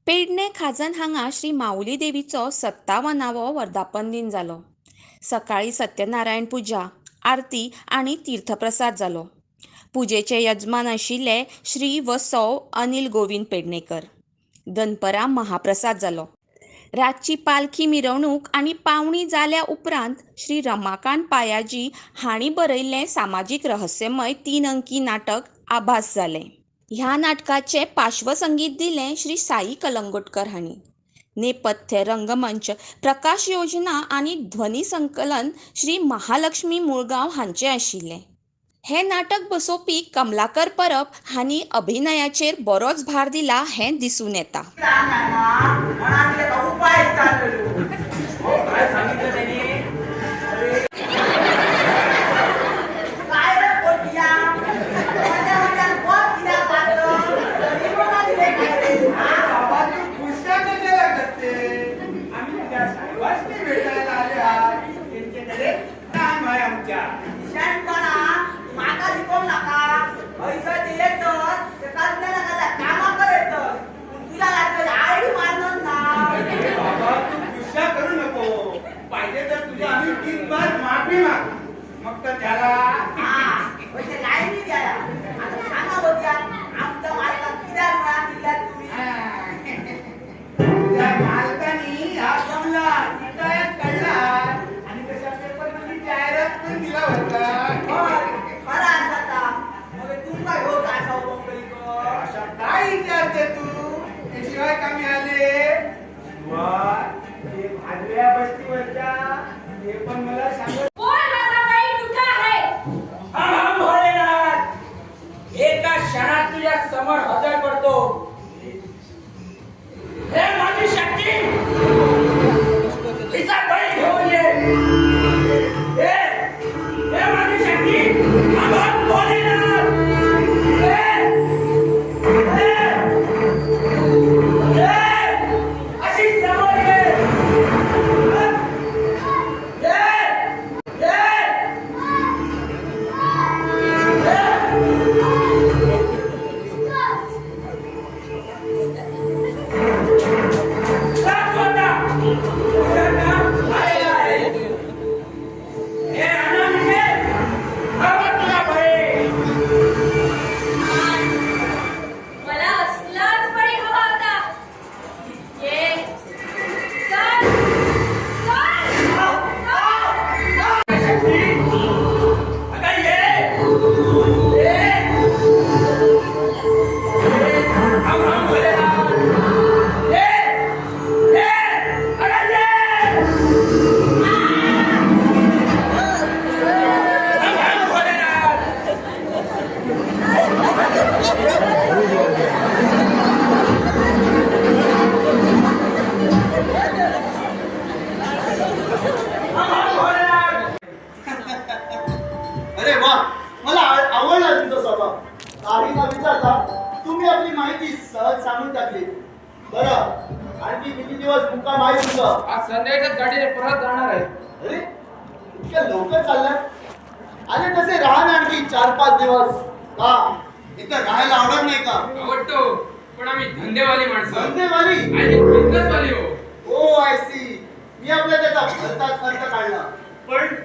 पेडणे खाजन हांगा श्री माऊली देवीचो 57वो वर्धापन दिन जालो. सकाळी सत्यनारायण पुजा, आरती आणि तीर्थप्रसाद जालो. पुजेचे यजमान आशिल्ले श्री व सौ अनिल गोविंद पेडणेकर. दनपरां महाप्रसाद जालो. रातची पालखी मिरवणूक आनी पावणी जाल्या उपरांत श्री रमाकांत पायाजी हांणी बरयल्लें सामाजीक रहस्यमय 3 अंकी नाटक आभास जालें. ह्या नाटकाचें पार्श्वसंगीत दिलें श्री साई कलंगुटकर हांणी. नेपथ्य रंगमंच प्रकाश योजना आनी ध्वनी संकलन श्री महालक्ष्मी मुळगांव हांचें आशिल्लें. हें नाटक बसोवपी कमलाकर परब हांणी अभिनयाचेर बरोच भार दिला हें दिसून येता. मग तर त्याला लाईनी द्या आता सांगा होत्या आमच्या मालकात किती म्हणा दिल्या तुम्ही त्या मालकानी हा बंगला विकायत काढला आणि कशा पेपर मध्ये जाहिरात पण दिला होता. खरा असा मग तुमका होत असा अशा काय विचारते तू त्याशिवाय कमी आले भाजव्या बस्तीवरच्या हे पण मला सांगत एका क्षणात तुझ्या समोर हजर करतो. हे माझी शक्ती तिचा बळी घेऊन ये. हे माझी शक्ती अभंग भोलेनाथ. अशी समोर ये. अरे वा, मला आवडला तुमचा स्वभाव. काही न विचारता तुम्ही आपली माहिती सहज सांगून टाकली. बरं, आणखी किती दिवस मुक्काम आहे तुमचा? आज संध्याकाळच्या गाडीने परत जाणार आहे. अरे इतक्या लवकर चाललाय? आणि तसे राहा ना आणखी 4-5 दिवस. का इथं राहायला आवडत नाही का? आवडतो, पण आम्ही धंदेवाली माणसं. धंदेवाली आणि बिझनेसवाली हो. ओ आय सी. मी आपल्या त्याचा भलताच खर्च काढला. पण